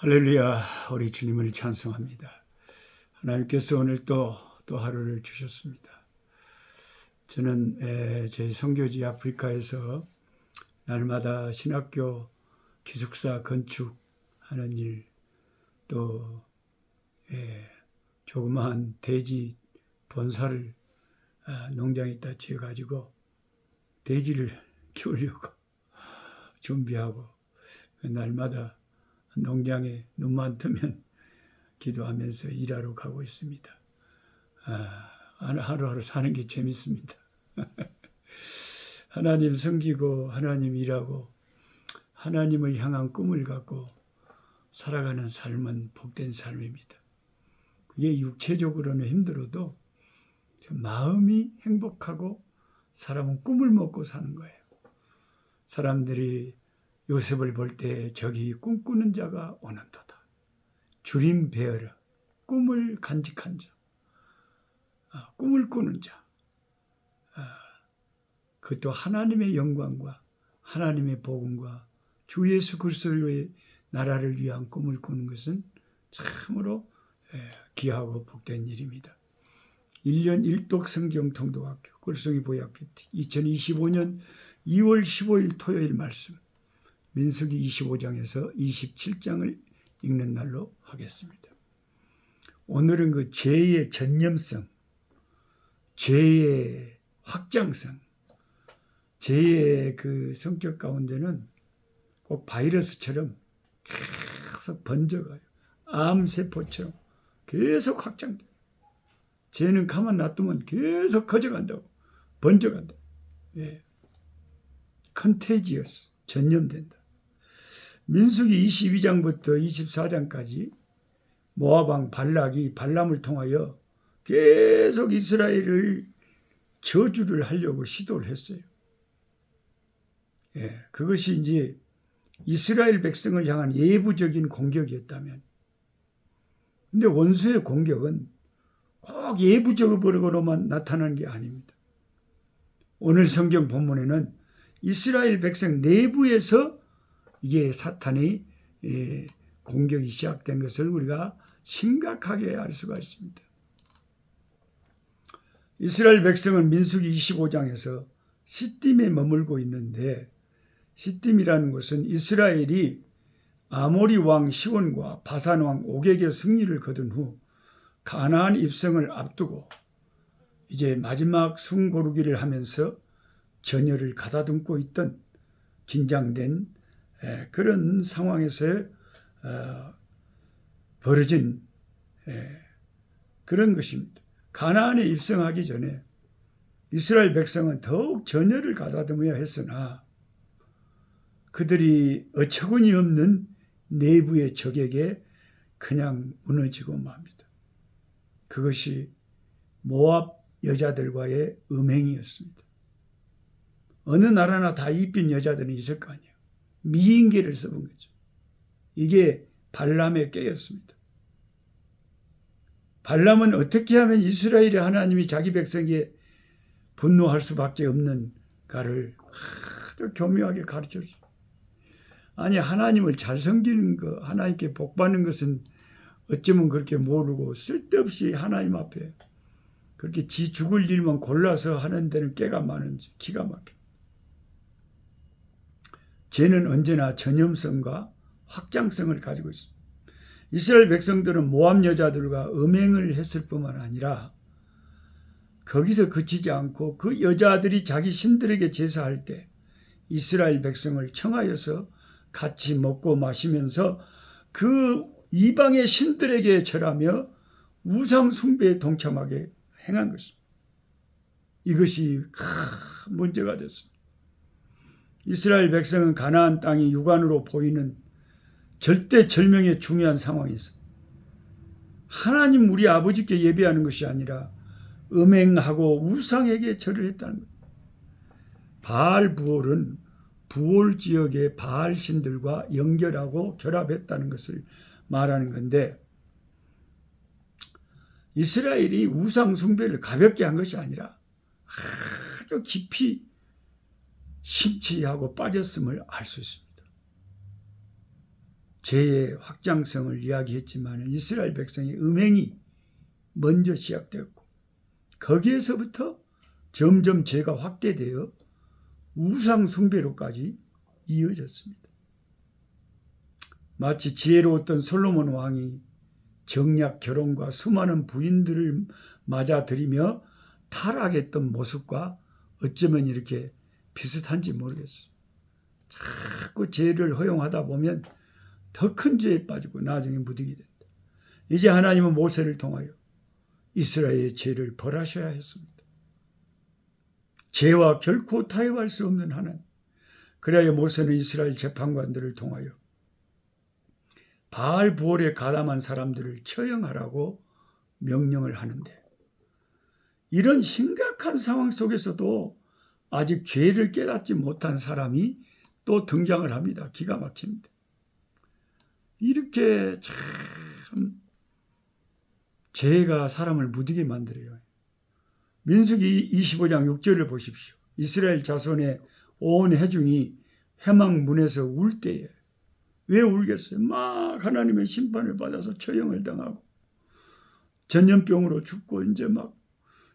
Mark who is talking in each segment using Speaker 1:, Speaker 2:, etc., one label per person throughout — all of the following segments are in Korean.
Speaker 1: 할렐루야, 우리 주님을 찬송합니다. 하나님께서 오늘 또 하루를 주셨습니다. 저는 저희 선교지 아프리카에서 날마다 신학교 기숙사 건축하는 일, 또 조그마한 돼지 본사를 농장에다 지어가지고 돼지를 키우려고 준비하고 날마다 농장에 눈만 뜨면 기도하면서 일하러 가고 있습니다. 하루하루 사는 게 재밌습니다. 하나님 섬기고 하나님 일하고 하나님을 향한 꿈을 갖고 살아가는 삶은 복된 삶입니다. 그게 육체적으로는 힘들어도 마음이 행복하고 사람은 꿈을 먹고 사는 거예요. 사람들이 요셉을 볼 때 저기 꿈꾸는 자가 오는도다. 주림 베어라. 꿈을 간직한 자. 꿈을 꾸는 자. 그것도 하나님의 영광과 하나님의 복음과 주 예수 그리스도의 나라를 위한 꿈을 꾸는 것은 참으로 귀하고 복된 일입니다. 1년 1독 성경 통독학교 꿀송이 보약교 2025년 2월 15일 토요일 말씀 민수기 25장에서 27장을 읽는 날로 하겠습니다. 오늘은 그 죄의 전념성, 죄의 확장성, 죄의 그 성격 가운데는 꼭 바이러스처럼 계속 번져가요. 암세포처럼 계속 확장돼요. 죄는 가만 놔두면 계속 커져간다고, 번져간다고. 컨테지어스, 전염된다. 민수기 22장부터 24장까지 모압 왕 발락이 발람을 통하여 계속 이스라엘을 저주를 하려고 시도를 했어요. 그것이 이제 이스라엘 백성을 향한 예부적인 공격이었다면, 근데 원수의 공격은 꼭 예부적으로만 나타나는 게 아닙니다. 오늘 성경 본문에는 이스라엘 백성 내부에서 이게 사탄의 공격이 시작된 것을 우리가 심각하게 알 수가 있습니다. 이스라엘 백성은 민수기 25장에서 시딤에 머물고 있는데, 시딤이라는 곳은 이스라엘이 아모리 왕 시온과 바산 왕 옥에게 승리를 거둔 후 가나안 입성을 앞두고 이제 마지막 숨고르기를 하면서 전열을 가다듬고 있던 긴장된 그런 상황에서 벌어진 그런 것입니다. 가나안에 입성하기 전에 이스라엘 백성은 더욱 전열을 가다듬어야 했으나 그들이 어처구니 없는 내부의 적에게 그냥 무너지고 맙니다. 그것이 모압 여자들과의 음행이었습니다. 어느 나라나 다 이쁜 여자들은 있을 거 아니에요. 미인계를 써본 거죠. 이게 발람의 깨였습니다. 발람은 어떻게 하면 이스라엘의 하나님이 자기 백성에게 분노할 수밖에 없는가를 아주 교묘하게 가르쳤어요. 아니, 하나님을 잘 섬기는 것, 하나님께 복받는 것은 어쩌면 그렇게 모르고 쓸데없이 하나님 앞에 그렇게 지 죽을 일만 골라서 하는 데는 깨가 많은지 기가 막혀. 죄는 언제나 전염성과 확장성을 가지고 있습니다. 이스라엘 백성들은 모압 여자들과 음행을 했을 뿐만 아니라 거기서 그치지 않고 그 여자들이 자기 신들에게 제사할 때 이스라엘 백성을 청하여서 같이 먹고 마시면서 그 이방의 신들에게 절하며 우상 숭배에 동참하게 행한 것입니다. 이것이 큰 문제가 됐습니다. 이스라엘 백성은 가나안 땅이 육안으로 보이는 절대절명의 중요한 상황이 있습니다. 하나님 우리 아버지께 예배하는 것이 아니라 음행하고 우상에게 절을 했다는 것. 바알 부올은 부올 지역의 바알 신들과 연결하고 결합했다는 것을 말하는 건데, 이스라엘이 우상 숭배를 가볍게 한 것이 아니라 아주 깊이 심취하고 빠졌음을 알 수 있습니다. 죄의 확장성을 이야기했지만 이스라엘 백성의 음행이 먼저 시작되었고 거기에서부터 점점 죄가 확대되어 우상 숭배로까지 이어졌습니다. 마치 지혜로웠던 솔로몬 왕이 정략 결혼과 수많은 부인들을 맞아들이며 타락했던 모습과 어쩌면 이렇게 비슷한지 모르겠어요. 자꾸 죄를 허용하다 보면 더 큰 죄에 빠지고 나중에 무득이 된다. 이제 하나님은 모세를 통하여 이스라엘의 죄를 벌하셔야 했습니다. 죄와 결코 타협할 수 없는 하나님. 그래야 모세는 이스라엘 재판관들을 통하여 바알 부올에 가담한 사람들을 처형하라고 명령을 하는데 이런 심각한 상황 속에서도 아직 죄를 깨닫지 못한 사람이 또 등장을 합니다. 기가 막힙니다. 이렇게 참 죄가 사람을 무디게 만들어요. 민수기 25장 6절을 보십시오. 이스라엘 자손의 온 회중이 회막문에서 울 때에 왜 울겠어요? 막 하나님의 심판을 받아서 처형을 당하고 전염병으로 죽고 이제 막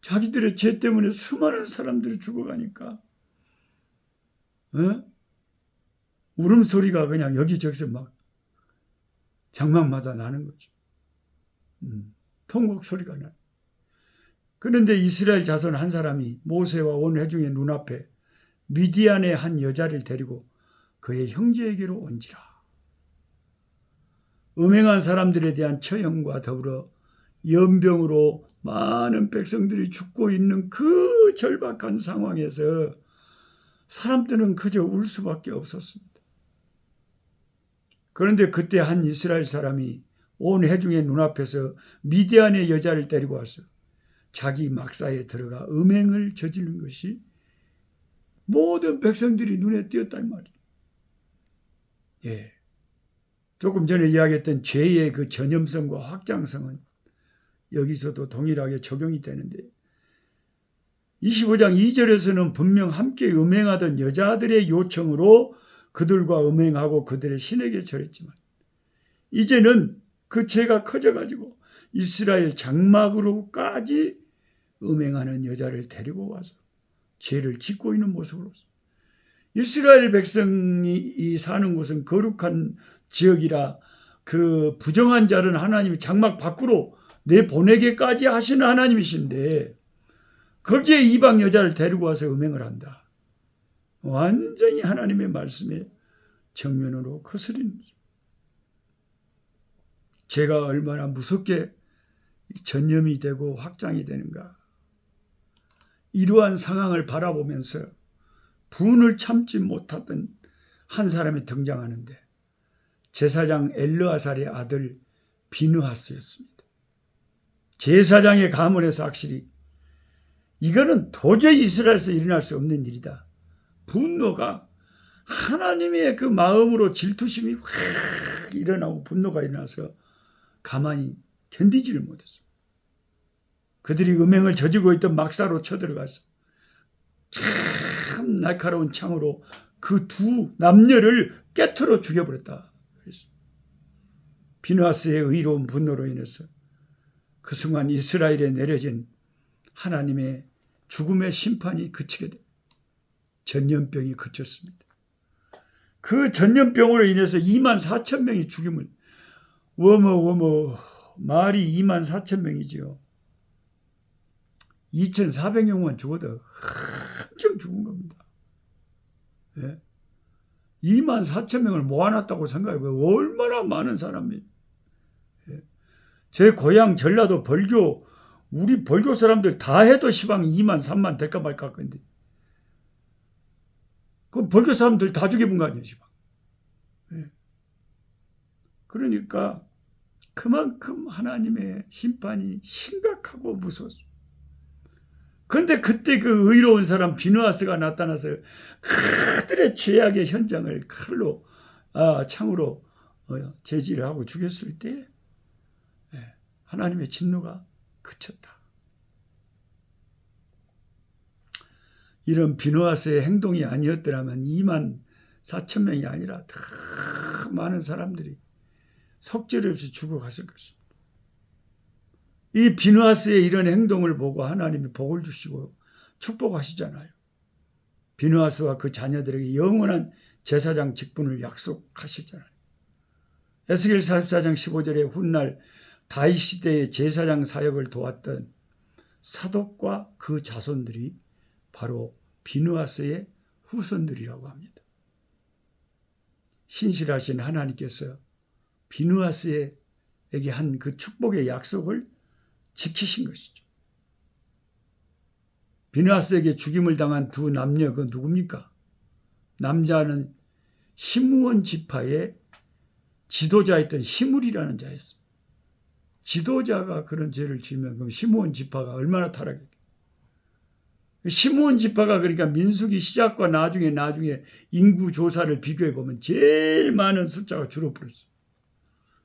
Speaker 1: 자기들의 죄 때문에 수많은 사람들이 죽어가니까 울음소리가 그냥 여기저기서 막 장막마다 나는 거죠. 통곡 소리가 나요. 그런데 이스라엘 자손 한 사람이 모세와 온 회중의 눈앞에 미디안의 한 여자를 데리고 그의 형제에게로 온지라. 음행한 사람들에 대한 처형과 더불어 연병으로 많은 백성들이 죽고 있는 그 절박한 상황에서 사람들은 그저 울 수밖에 없었습니다. 그런데 그때 한 이스라엘 사람이 온 회중의 눈앞에서 미디안의 여자를 데리고 와서 자기 막사에 들어가 음행을 저지른 것이 모든 백성들이 눈에 띄었단 말이에요. 예. 조금 전에 이야기했던 죄의 그 전염성과 확장성은 여기서도 동일하게 적용이 되는데 25장 2절에서는 분명 함께 음행하던 여자들의 요청으로 그들과 음행하고 그들의 신에게 절했지만 이제는 그 죄가 커져가지고 이스라엘 장막으로까지 음행하는 여자를 데리고 와서 죄를 짓고 있는 모습으로서 이스라엘 백성이 사는 곳은 거룩한 지역이라 그 부정한 자는 하나님이 장막 밖으로 내보내게까지 하시는 하나님이신데 거기에 이방 여자를 데리고 와서 음행을 한다. 완전히 하나님의 말씀에 정면으로 거스리는 거죠. 죄가 얼마나 무섭게 전염이 되고 확장이 되는가. 이러한 상황을 바라보면서 분을 참지 못하던 한 사람이 등장하는데 제사장 엘르아살의 아들 비느하스였습니다. 제사장의 가문에서 확실히 이거는 도저히 이스라엘에서 일어날 수 없는 일이다. 분노가 하나님의 그 마음으로 질투심이 확 일어나고 분노가 일어나서 가만히 견디지를 못했습니다. 그들이 음행을 저지르고 있던 막사로 쳐들어가서 참 날카로운 창으로 그 두 남녀를 깨트려 죽여버렸다. 비느하스의 의로운 분노로 인해서 그 순간 이스라엘에 내려진 하나님의 죽음의 심판이 그치게 돼. 전염병이 그쳤습니다. 그 전염병으로 인해서 2만 4천 명이 죽임을 말이 2만 4천 명이지요. 2,400명만 죽어도 한참 죽은 겁니다. 예? 2만 4천 명을 모아놨다고 생각해보면 얼마나 많은 사람이. 예? 제 고향 전라도 벌교 우리 벌교 사람들 다 해도 시방 2만 3만 될까 말까 건데 그 벌교 사람들 다 죽여본 거 아니에요 시방. 예. 그러니까 그만큼 하나님의 심판이 심각하고 무서웠습니다. 그런데 그때 그 의로운 사람 비느하스가 나타나서 그들의 죄악의 현장을 칼로 창으로 제지를 하고 죽였을 때 하나님의 진노가 그쳤다. 이런 비느하스의 행동이 아니었더라면 2만 4천 명이 아니라 더 많은 사람들이 속절없이 죽어갔을 것입니다. 이 비느하스의 이런 행동을 보고 하나님이 복을 주시고 축복하시잖아요. 비느하스와 그 자녀들에게 영원한 제사장 직분을 약속하시잖아요. 에스겔 44장 15절에 훗날 다윗 시대의 제사장 사역을 도왔던 사독과 그 자손들이 바로 비느하스의 후손들이라고 합니다. 신실하신 하나님께서 비느하스에게 한 그 축복의 약속을 지키신 것이죠. 비느하스에게 죽임을 당한 두 남녀, 그 누굽니까? 남자는 시므온 지파의 지도자였던 시므리라는 자였습니다. 지도자가 그런 죄를 지으면 그럼 시므온 지파가 얼마나 타락했겠어요. 시므온 지파가 그러니까 민수기 시작과 나중에 인구 조사를 비교해 보면 제일 많은 숫자가 줄어버렸어요.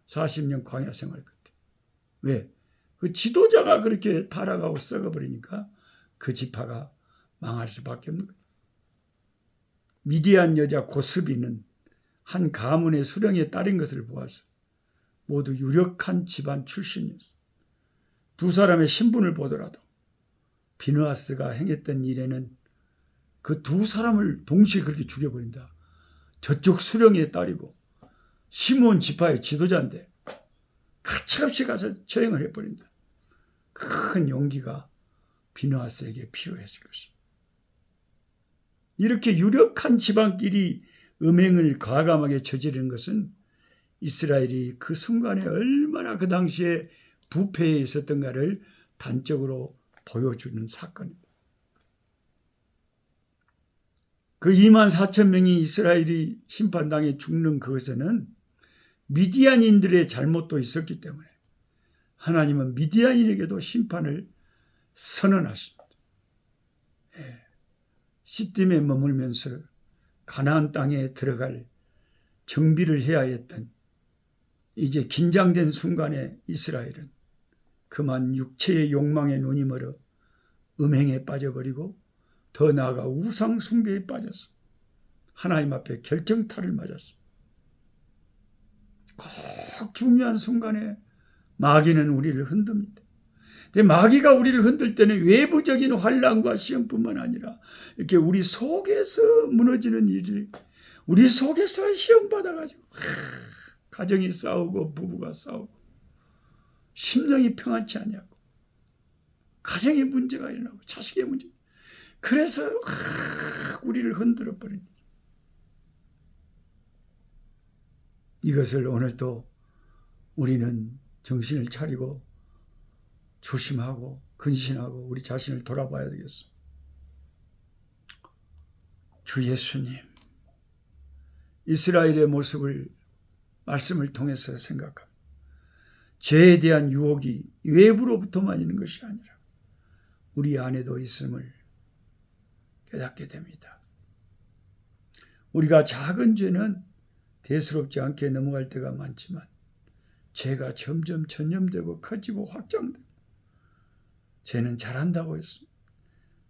Speaker 1: 40년 광야 생활 끝에. 왜? 그 지도자가 그렇게 타락하고 썩어버리니까 그 지파가 망할 수밖에 없는 거예요. 미디안 여자 고스비는 한 가문의 수령의 딸인 것을 보아서 모두 유력한 집안 출신이었어요. 두 사람의 신분을 보더라도 비느하스가 행했던 일에는 그 두 사람을 동시에 그렇게 죽여버린다. 저쪽 수령의 딸이고 시므온 지파의 지도자인데 가차없이 가서 처형을 해버린다. 큰 용기가 비느하스에게 필요했을 것입니다. 이렇게 유력한 집안끼리 음행을 과감하게 저지르는 것은 이스라엘이 그 순간에 얼마나 그 당시에 부패해 있었던가를 단적으로 보여주는 사건입니다. 그 24,000명이 이스라엘이 심판당해 죽는 그것에는 미디안인들의 잘못도 있었기 때문에 하나님은 미디안인에게도 심판을 선언하십니다. 시딤에 머물면서 가나안 땅에 들어갈 정비를 해야 했던 이제 긴장된 순간에 이스라엘은 그만 육체의 욕망에 눈이 멀어 음행에 빠져버리고 더 나아가 우상 숭배에 빠졌어. 하나님 앞에 결정타를 맞았습니다. 꼭 중요한 순간에 마귀는 우리를 흔듭니다. 근데 마귀가 우리를 흔들 때는 외부적인 환난과 시험뿐만 아니라 이렇게 우리 속에서 무너지는 일이 우리 속에서 시험 받아가지고 가정이 싸우고 부부가 싸우고 심령이 평안치 않냐고 가정에 문제가 일어나고 자식의 문제 그래서 우리를 흔들어 버립니다. 이것을 오늘도 우리는 정신을 차리고 조심하고 근신하고 우리 자신을 돌아봐야 되겠습니다. 주 예수님, 이스라엘의 모습을 말씀을 통해서 생각합니다. 죄에 대한 유혹이 외부로부터만 있는 것이 아니라 우리 안에도 있음을 깨닫게 됩니다. 우리가 작은 죄는 대수롭지 않게 넘어갈 때가 많지만 죄가 점점 전염되고 커지고 확장되고 죄는 잘한다고 했습니다.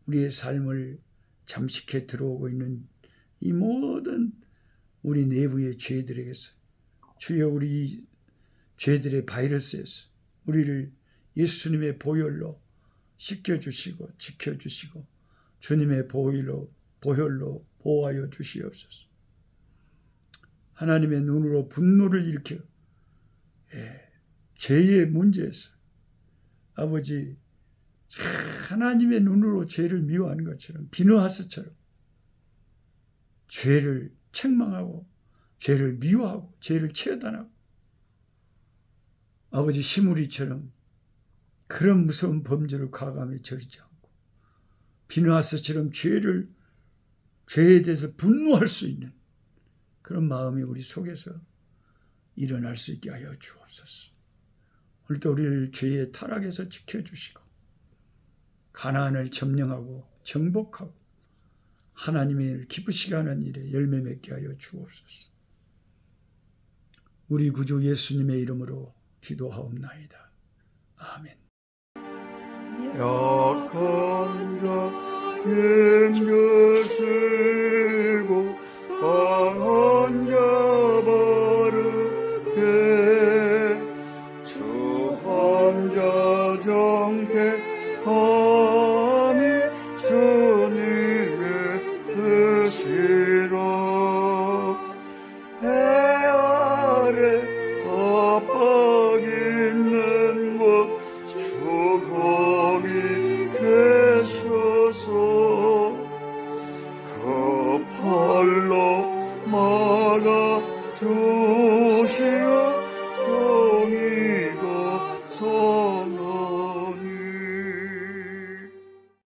Speaker 1: 우리의 삶을 잠식해 들어오고 있는 이 모든 우리 내부의 죄들에게서 주여 우리 죄들의 바이러스에서 우리를 예수님의 보혈로 씻겨주시고 지켜주시고 주님의 보혈로 보호하여 주시옵소서. 하나님의 눈으로 분노를 일으켜 죄의 문제에서 아버지 하나님의 눈으로 죄를 미워하는 것처럼 비느하스처럼 죄를 책망하고 죄를 미워하고 죄를 체어단하고 아버지 시므리처럼 그런 무서운 범죄를 과감히 저지르지 않고 비느하스처럼 죄에 대해서 분노할 수 있는 그런 마음이 우리 속에서 일어날 수 있게 하여 주옵소서. 오늘도 우리를 죄의 타락에서 지켜주시고 가나안을 점령하고 정복하고 하나님의 기쁘시게 하는 일에 열매 맺게 하여 주옵소서. 우리 구주 예수님의 이름으로 기도하옵나이다. 아멘.
Speaker 2: 약한 자 힘주시고 강한 자 바르게 주시어 정의가 서